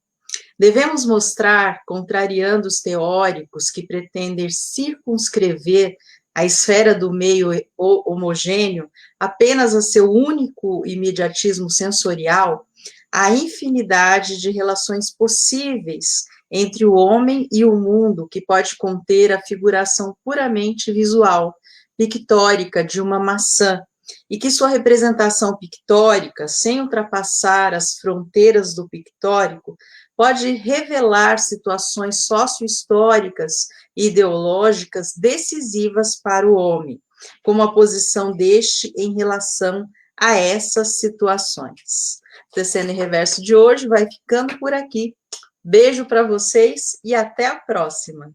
Devemos mostrar, contrariando os teóricos que pretendem circunscrever a esfera do meio homogêneo apenas a seu único imediatismo sensorial, a infinidade de relações possíveis entre o homem e o mundo que pode conter a figuração puramente visual, pictórica de uma maçã, e que sua representação pictórica, sem ultrapassar as fronteiras do pictórico, pode revelar situações sócio-históricas e ideológicas decisivas para o homem, como a posição deste em relação a essas situações. Tecendo em Reverso de hoje vai ficando por aqui. Beijo para vocês e até a próxima.